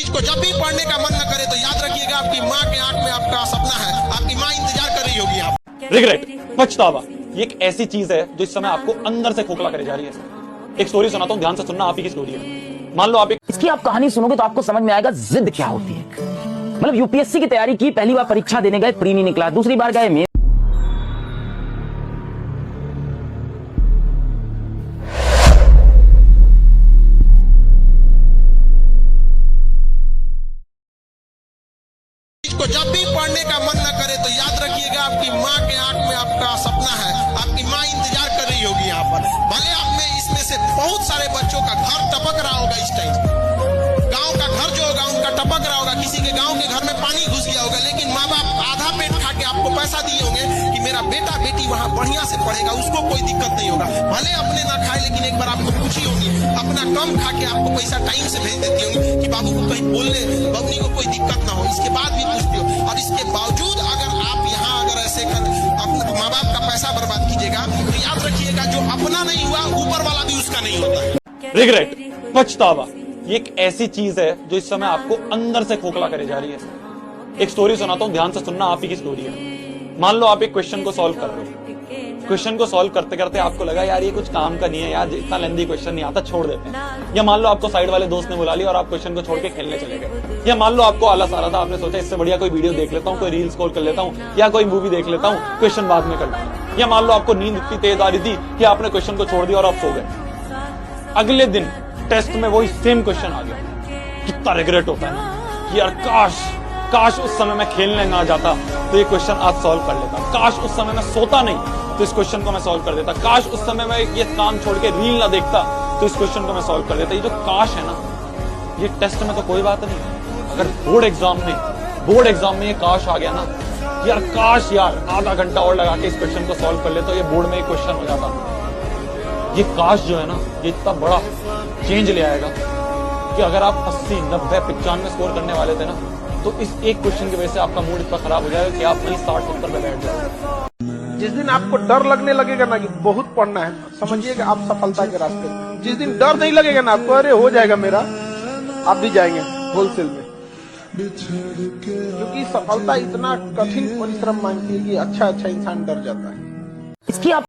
को जब भी पढ़ने का मन न करे तो याद रखिएगा आपकी माँ के आंख में आपका सपना है, आपकी माँ इंतजार कर रही होगी आप। रिग्रेट, पछतावा, ये एक ऐसी चीज है जो इस समय आपको अंदर से खोखला करे जा रही है। एक स्टोरी सुनाता हूँ, ध्यान से सुनना, आप ही की स्टोरी है। मान लो आप इसकी आप कहानी सुनोगे तो आपको समझ में आएगा जिद क्या होती है। मतलब यूपीएससी की तैयारी की, पहली बार परीक्षा देने गए, प्री नहीं निकला, दूसरी बार गए मेन। को जब भी पढ़ने का मन न करे तो याद रखिएगा आपकी माँ के आंख में आपका सपना है, आपकी माँ इंतजार कर रही होगी यहाँ पर। भले आप में इसमें से बहुत सारे बच्चों का घर टपक रहा होगा, इस टाइम गांव का घर जो होगा उनका टपक रहा होगा, किसी के गांव के घर में पानी घुस गया होगा, लेकिन माँ बाप आधा पेट खा के आपको पैसा दिए होंगे कि मेरा बेटा बेटी वहां बढ़िया से पढ़ेगा, उसको कोई दिक्कत नहीं होगा। भले अपने ना खाए लेकिन एक बार आपको पूछी होगी, अपना कम खा के आपको पैसा टाइम से भेज देती होंगी कि बाबू को कहीं बोलने बबनी को कोई दिक्कत ना हो। इसके बाद भी पूछती हो, और इसके बावजूद अगर आप यहाँ अगर ऐसे कर अपने माँ बाप का पैसा बर्बाद कीजिएगा तो याद रखिएगा जो अपना नहीं हुआ ऊपर वाला भी उसका नहीं होता है। रिग्रेट, पछतावा, ये एक ऐसी चीज है जो इस समय आपको अंदर से खोखला करे जा रही है। एक स्टोरी सुनाता हूँ, ध्यान से सुनना, आप ही की स्टोरी है। मान लो आप एक क्वेश्चन को सॉल्व कर रहे हो, क्वेश्चन को सॉल्व करते करते आपको लगा यार ये कुछ काम का नहीं है यार, इतना लेंथी क्वेश्चन नहीं आता, छोड़ देते हैं। या मान लो आपको साइड वाले दोस्त ने बुला लिया और आप क्वेश्चन को छोड़ के खेलने चले गए। या मान लो आपको आलस आ रहा था, आपने सोचा इससे बढ़िया कोई वीडियो देख लेता हूँ, कोई रील स्क्रॉल कर लेता हूँ, या कोई मूवी देख लेता हूँ, क्वेश्चन बाद में कर लूंगा। या मान लो आपको नींद इतनी तेज आ रही थी कि आपने क्वेश्चन को छोड़ दिया और आप सो गए। अगले दिन टेस्ट में वही सेम क्वेश्चन आ गया। कितना रिग्रेट होता है ना कि यार काश उस समय मैं खेलने ना जाता तो ये क्वेश्चन आज सॉल्व कर लेता, काश उस समय मैं सोता नहीं तो इस क्वेश्चन को मैं सॉल्व कर देता, काश उस समय मैं ये काम छोड़ के रील ना देखता तो इस क्वेश्चन को मैं सॉल्व कर देता। ये जो काश है ना, ये टेस्ट में तो कोई बात नहीं, अगर बोर्ड एग्जाम में ये काश आ गया ना, यार काश यार आधा घंटा और लगा के इस क्वेश्चन को सॉल्व कर ले तो ये बोर्ड में एक क्वेश्चन हो जाता। ये काश जो है ना, ये इतना बड़ा चेंज ले आएगा कि अगर आप 80, 90, 95 स्कोर करने वाले थे ना, तो इस एक क्वेश्चन की वजह से आपका मूड इतना खराब हो जाएगा कि आप वहीं 60-70 पे बैठ जाओगे। जिस दिन आपको डर लगने लगेगा ना कि बहुत पढ़ना है, समझिए कि आप सफलता के रास्ते में। जिस दिन डर नहीं लगेगा ना आपको, अरे हो जाएगा मेरा, आप भी जाएंगे होलसेल में। क्योंकि सफलता इतना कठिन परिश्रम मांगती है कि अच्छा इंसान डर जाता है। इसकी आप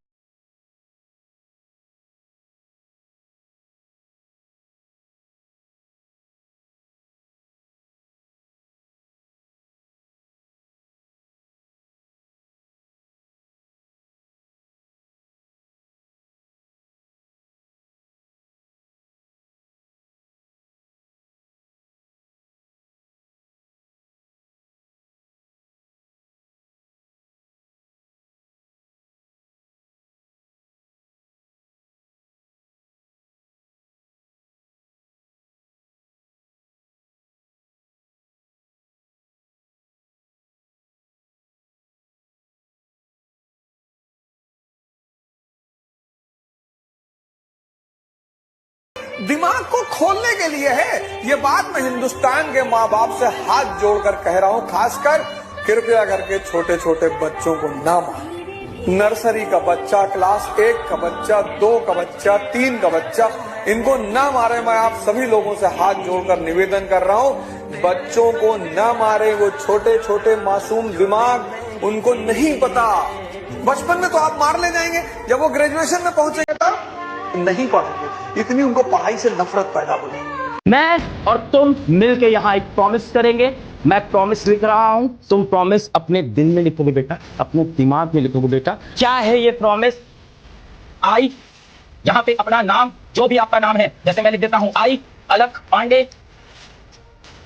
दिमाग को खोलने के लिए है। ये बात मैं हिंदुस्तान के माँ बाप से हाथ जोड़कर कह रहा हूँ, खासकर कृपया करके छोटे छोटे बच्चों को ना मारें। नर्सरी का बच्चा, क्लास 1 का बच्चा, 2 का बच्चा, 3 का बच्चा, इनको ना मारे। मैं आप सभी लोगों से हाथ जोड़कर निवेदन कर रहा हूँ, बच्चों को ना मारे। वो छोटे छोटे मासूम दिमाग, उनको नहीं पता। बचपन में तो आप मार ले जाएंगे, जब वो ग्रेजुएशन में पहुंचेंगे तब नहीं पढ़ेंगे। इतनी उनको पढ़ाई से नफरत पैदा हो जाएगी। मैं और तुम मिलके यहाँ एक प्रॉमिस करेंगे। मैं प्रॉमिस लिख रहा हूं, तुम प्रॉमिस अपने दिल में लिखोगे बेटा, अपने दिमाग में लिखोगे बेटा। क्या है ये प्रॉमिस? आई, यहाँ पे अपना नाम, जो भी आपका नाम है, जैसे मैं लिख देता हूं I Alakh Pandey,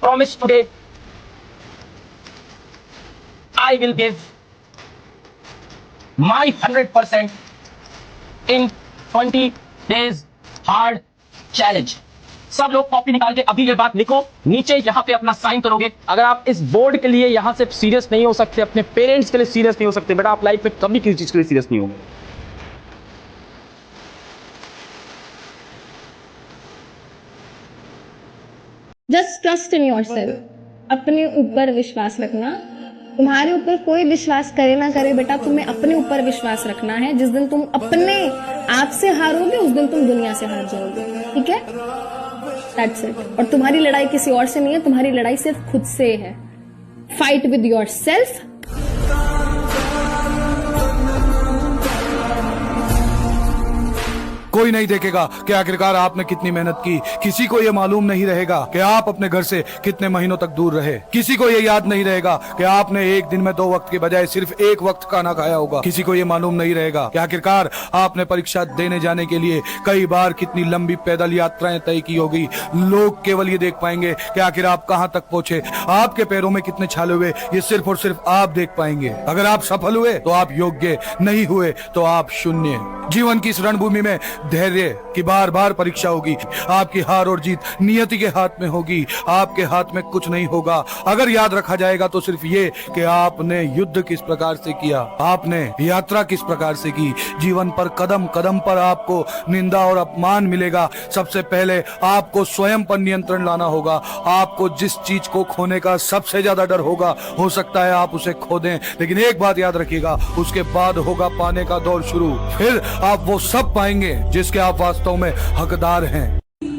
promise today I will give my 100% in 20 days hard challenge. सब लोग कॉपी निकाल के अभी ये बात लिखो, नीचे यहाँ पे अपना साइन करोगे। अगर आप इस बोर्ड के लिए यहाँ से सीरियस नहीं हो सकते, अपने पेरेंट्स के लिए सीरियस नहीं हो सकते बेटा, आप लाइफ में कभी किसी चीज के लिए सीरियस नहीं होंगे। Just trust in yourself. अपने ऊपर विश्वास रखना। तुम्हारे ऊपर कोई विश्वास करे ना करे बेटा, तुम्हें अपने ऊपर विश्वास रखना है। जिस दिन तुम अपने आप से हारोगे उस दिन तुम दुनिया से हार जाओगे। ठीक है? That's it. और तुम्हारी लड़ाई किसी और से नहीं है, तुम्हारी लड़ाई सिर्फ खुद से है। Fight with your self. कोई नहीं देखेगा कि आखिरकार आपने कितनी मेहनत की। किसी को ये मालूम नहीं रहेगा कि आप अपने घर से कितने महीनों तक दूर रहे। किसी को ये याद नहीं रहेगा कि आपने एक दिन में 2 वक्त के बजाय सिर्फ 1 वक्त खाना खाया होगा। किसी को ये मालूम नहीं रहेगा कि आखिरकार आपने परीक्षा देने जाने के लिए कई बार कितनी लंबी पैदल यात्राएं तय की होगी। लोग केवल ये देख पाएंगे कि आखिर आप कहाँ तक पहुंचे, आपके पैरों में कितने छाले हुए, ये सिर्फ और सिर्फ आप देख पाएंगे। अगर आप सफल हुए तो आप योग्य, नहीं हुए तो आप शून्य। जीवन की इस रणभूमि में धैर्य की बार बार परीक्षा होगी। आपकी हार और जीत नियति के हाथ में होगी, आपके हाथ में कुछ नहीं होगा। अगर याद रखा जाएगा तो सिर्फ ये कि आपने युद्ध किस प्रकार से किया, आपने यात्रा किस प्रकार से की। जीवन पर कदम कदम पर आपको निंदा और अपमान मिलेगा। सबसे पहले आपको स्वयं पर नियंत्रण लाना होगा। आपको जिस चीज को खोने का सबसे ज्यादा डर होगा, हो सकता है आप उसे खो दें, लेकिन एक बात याद रखिएगा, उसके बाद होगा पाने का दौर शुरू। फिर आप वो सब पाएंगे जिसके आप वास्तव में हकदार हैं।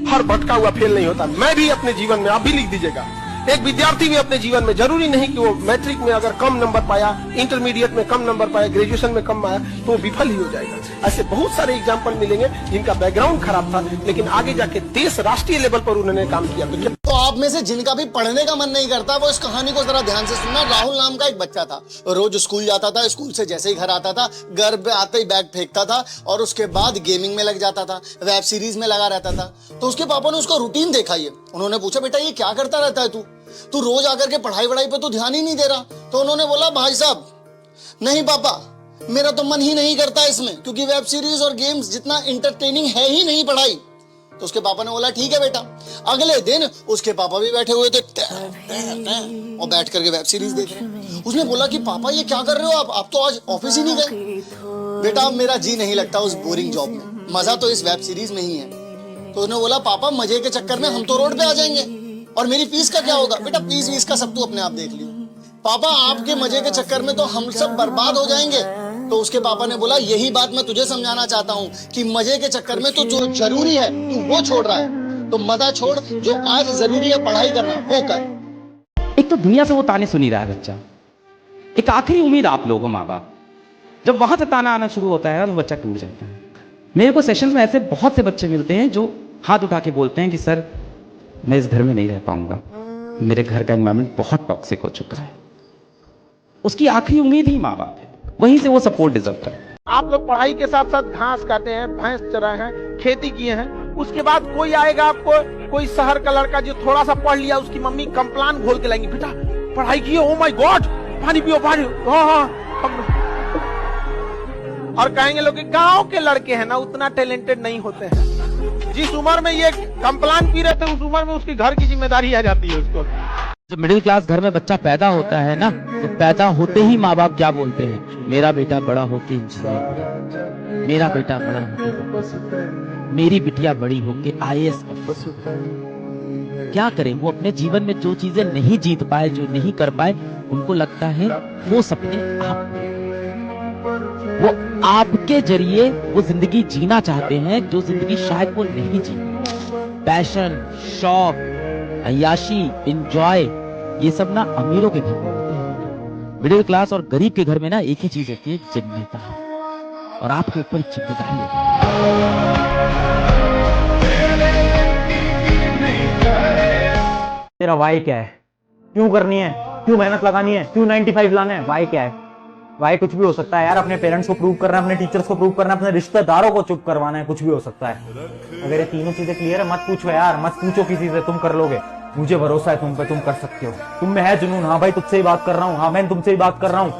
हर भटका हुआ फेल नहीं होता। मैं भी अपने जीवन में, आप भी लिख दीजिएगा, एक विद्यार्थी भी अपने जीवन में, जरूरी नहीं कि वो मैट्रिक में अगर कम नंबर पाया, इंटरमीडिएट में कम नंबर पाया, ग्रेजुएशन में कम आया तो वो विफल ही हो जाएगा। ऐसे बहुत सारे एग्जाम्पल मिलेंगे जिनका बैकग्राउंड खराब था, लेकिन आगे जाके देश राष्ट्रीय लेवल पर उन्होंने काम किया। तो आप में से जिनका भी पढ़ने का मन नहीं करता वो इस कहानी को जरा ध्यान से सुनना। राहुल नाम का एक बच्चा था, रोज स्कूल जाता था, स्कूल से जैसे ही घर आता था, घर पे आते ही बैग फेंकता था और उसके बाद गेमिंग में लग जाता था, वेब सीरीज में लगा रहता था। तो उसके पापा ने उसका रूटीन देखा ये, उन्होंने पूछा बेटा ये क्या करता रहता है तू रोज आकर के पढ़ाई वढ़ाई पे तो ध्यान ही नहीं दे रहा। तो उन्होंने बोला भाई साहब नहीं पापा, मेरा तो मन ही नहीं करता इसमें, क्योंकि वेब सीरीज और गेम्स जितना इंटरटेनिंग है ही नहीं पढ़ाई। तो उसके पापा ने बोला ठीक है बेटा। अगले दिन उसके पापा भी बैठे हुए थे और बैठ करके वेब सीरीज देख रहे हैं। उसने बोला कि पापा ये क्या कर रहे हो आप तो आज ऑफिस ही नहीं गए। बेटा अब मेरा जी नहीं लगता उस बोरिंग जॉब में, मजा तो इस वेब सीरीज में ही है। तो उसने बोला पापा मजे के चक्कर में हम तो रोड पे आ जाएंगे और मेरी फीस का क्या होगा। बेटा फीस वीस का सब तू अपने आप देख लियो, पापा आपके मजे के चक्कर में तो हम सब बर्बाद हो जाएंगे। तो उसके पापा ने बोला यही बात मैं तुझे समझाना चाहता हूँ कि मजे के चक्कर में तो जो जरूरी है तू वो छोड़ रहा है, तो मजा छोड़, जो आज जरूरी है पढ़ाई करना वो कर। एक तो दुनिया से वो ताने सुन ही रहा है बच्चा। एक आखिरी उम्मीद आप लोगों माँ बाप, जब वहां से ताना आना शुरू होता है तो बच्चा टूट जाता है। मेरे को सेशंस में ऐसे बहुत से बच्चे मिलते हैं जो हाथ उठा के बोलते हैं कि सर मैं इस घर में नहीं रह पाऊंगा, मेरे घर का एनवायरनमेंट बहुत टॉक्सिक हो चुका है। उसकी आखिरी उम्मीद ही माँ बाप है, वहीं से वो सपोर्ट डिजर्व करता है। आप लोग पढ़ाई के साथ साथ घास काटे हैं, भैंस चराए हैं, खेती किए हैं, उसके बाद कोई आएगा आपको, कोई शहर का लड़का जो थोड़ा सा पढ़ लिया, उसकी मम्मी कंप्लान घोल के लाएंगी, बेटा पढ़ाई किए, ओ माय गॉड पानी पियो पानी। हाँ और कहेंगे लोग कि गांव के लड़के हैं ना उतना टैलेंटेड नहीं होते हैं। जिस उम्र में ये कंप्लान पी रहे थे उस उम्र में उसकी घर की जिम्मेदारी आ जाती है उसको। जब मिडिल क्लास घर में बच्चा पैदा होता है ना, तो पैदा होते ही माँ बाप क्या बोलते हैं, मेरा बेटा बड़ा होके इंजीनियर, मेरा बेटा बड़ा होके, मेरी बिटिया बड़ी होके IAS ऑफिसर। क्या करें, वो अपने जीवन में जो चीजें नहीं जीत पाए, जो नहीं कर पाए, उनको लगता है वो सपने वो आपके जरिए वो जिंदगी जीना चाहते हैं जो जिंदगी शायद वो नहीं जी। पैशन, शौक, अय्याशी, एंजॉय, ये सब ना अमीरों के घर में होते हैं। मिडिल क्लास और गरीब के घर में ना एक ही चीज होती है, जिम्मेदारी, और आपके ऊपर जिम्मेदारी है। तेरा वाई क्या है, क्यों करनी है, क्यों मेहनत लगानी है, क्यों 95 लाना है, वाई क्या है? वाई कुछ भी हो सकता है यार, अपने पेरेंट्स को प्रूव करना है, अपने टीचर्स को प्रूव करना है, अपने रिश्तेदारों को चुप करवाना है, कुछ भी हो सकता है। अगर ये तीनों चीजें क्लियर है, मत पूछो यार, मत पूछो किसी से, तुम कर लोगे, मुझे भरोसा है तुम पे, तुम कर सकते हो। तुम में है जुनून, हाँ भाई तुझसे ही बात कर रहा हूँ, हाँ मैं तुमसे ही बात कर रहा हूँ,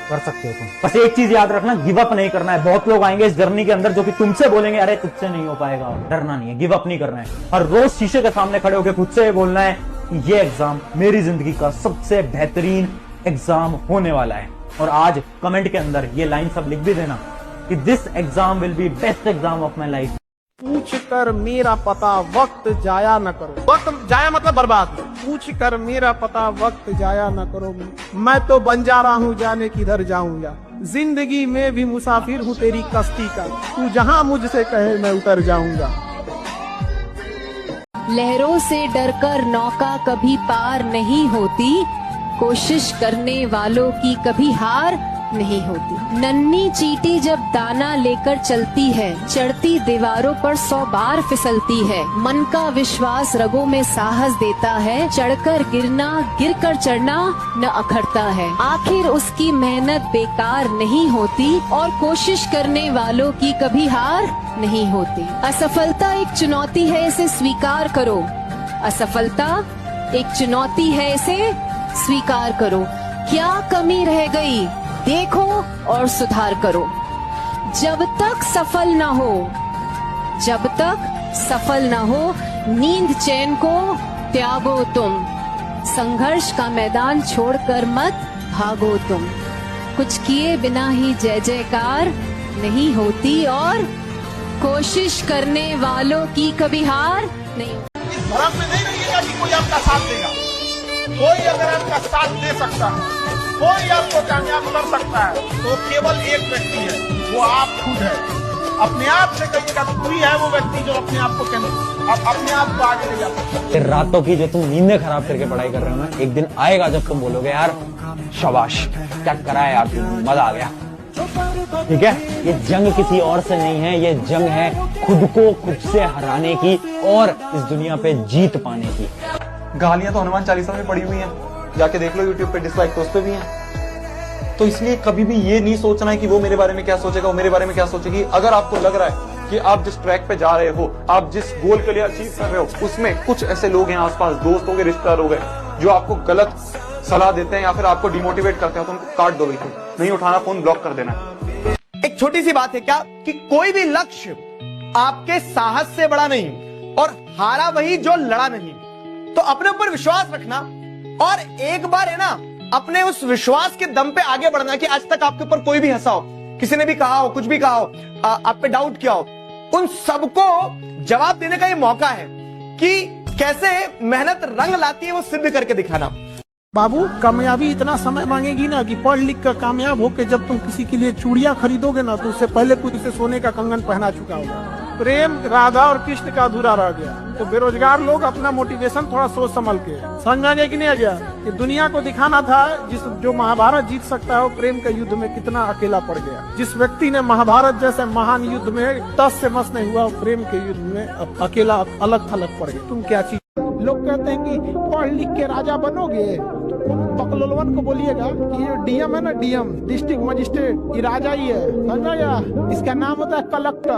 कर सकते हो तुम। बस एक चीज याद रखना, गिव अप नहीं करना है। बहुत लोग आएंगे इस जर्नी के अंदर जो कि तुमसे बोलेंगे अरे तुझसे नहीं हो पाएगा, डरना नहीं है, गिव अप नहीं करना है। हर रोज शीशे के सामने खड़े होकर खुद से बोलना है ये एग्जाम मेरी जिंदगी का सबसे बेहतरीन एग्जाम होने वाला है। और आज कमेंट के अंदर ये लाइन सब लिख भी देना कि this exam will be best exam of my life. पूछ कर मेरा पता वक्त जाया न करो, वक्त जाया मतलब बर्बाद। पूछ कर मेरा पता वक्त जाया न करो, मैं तो बन जा रहा हूँ जाने किधर जाऊंगा, जिंदगी में भी मुसाफिर हूँ तेरी कश्ती का, तू जहाँ मुझसे कहे मैं उतर जाऊंगा। लहरों से डरकर नौका कभी पार नहीं होती, कोशिश करने वालों की कभी हार नहीं होती। नन्ही चींटी जब दाना लेकर चलती है, चढ़ती दीवारों पर 100 बार फिसलती है। मन का विश्वास रगों में साहस देता है, चढ़कर गिरना गिरकर चढ़ना न अखरता है। आखिर उसकी मेहनत बेकार नहीं होती और कोशिश करने वालों की कभी हार नहीं होती। असफलता एक चुनौती है, इसे स्वीकार करो। असफलता एक चुनौती है, इसे स्वीकार करो। क्या कमी रह गई देखो और सुधार करो। जब तक सफल ना हो, जब तक सफल ना हो, नींद चैन को त्यागो तुम। संघर्ष का मैदान छोड़कर मत भागो तुम। कुछ किए बिना ही जय जयकार नहीं होती और कोशिश करने वालों की कभी हार नहीं होती। इस भ्रम में नहीं रहिएगा कि कोई आपका साथ देगा। कोई अगर आपका साथ दे सकता है, कोई आपको कामयाब कर सकता है, तो केवल एक व्यक्ति है, वो आप खुद है। अपने आप से कहिएगा तो कोई है वो व्यक्ति जो अपने आप को अपने आप को आगे ले जाता है। रातों की जो तुम नींदें खराब करके पढ़ाई कर रहे हो ना, एक दिन आएगा जब तुम बोलोगे यार शाबाश, क्या करा है यार तुमने, मजा आ गया। ठीक है, ये जंग किसी और से नहीं है, ये जंग है खुद को खुद से हराने की और इस दुनिया पे जीत पाने की। गालियां तो हनुमान चालीसा में पड़ी हुई हैं, जाके देख लो यूट्यूब पे, डिसलाइक तो उस पे भी हैं। तो इसलिए कभी भी ये नहीं सोचना है कि वो मेरे बारे में क्या सोचेगा, वो मेरे बारे में क्या सोचेगी। अगर आपको लग रहा है कि आप जिस ट्रैक पे जा रहे हो, आप जिस गोल के लिए अचीव कर रहे हो, उसमें कुछ ऐसे लोग हैं आसपास, दोस्त हो गए, रिश्तेदार हो गए, जो आपको गलत सलाह देते हैं या फिर आपको डिमोटिवेट करते हैं, तो उनको काट दो बिल्कुल। नहीं उठाना फोन, ब्लॉक कर देना। एक छोटी सी बात है क्या कि कोई भी लक्ष्य आपके साहस से बड़ा नहीं और हारा वही जो लड़ा नहीं। तो अपने ऊपर विश्वास रखना और एक बार है ना अपने उस विश्वास के दम पे आगे बढ़ना कि आज तक आपके ऊपर कोई भी हंसा हो, किसी ने भी कहा हो, कुछ भी कहा हो, आप पे डाउट किया हो, उन सबको जवाब देने का ये मौका है कि कैसे मेहनत रंग लाती है वो सिद्ध करके दिखाना। बाबू, कामयाबी इतना समय मांगेगी ना कि पढ़ लिख कर कामयाब होकर जब तुम किसी के लिए चूड़ियां खरीदोगे ना, तो उससे पहले कुछ उसे सोने का कंगन पहना चुका होगा। प्रेम राधा और कृष्ण का अधूरा रह गया। तो बेरोजगार लोग अपना मोटिवेशन थोड़ा सोच संभल के, समझ में आ गया कि नहीं आ गया कि दुनिया को दिखाना था जो महाभारत जीत सकता है वो प्रेम के युद्ध में कितना अकेला पड़ गया। जिस व्यक्ति ने महाभारत जैसे महान युद्ध में तस से मस नहीं हुआ, प्रेम के युद्ध में अकेला अलग थलग पड़ गया। तुम क्या चीज, लोग कहते हैं कि पढ़ लिख के राजा बनोगे, बकलोलवन को बोलिएगा कि ये डीएम है ना, डीएम डिस्ट्रिक्ट मजिस्ट्रेट, ये राजा ही है, समझा गया? इसका नाम होता है कलेक्टर।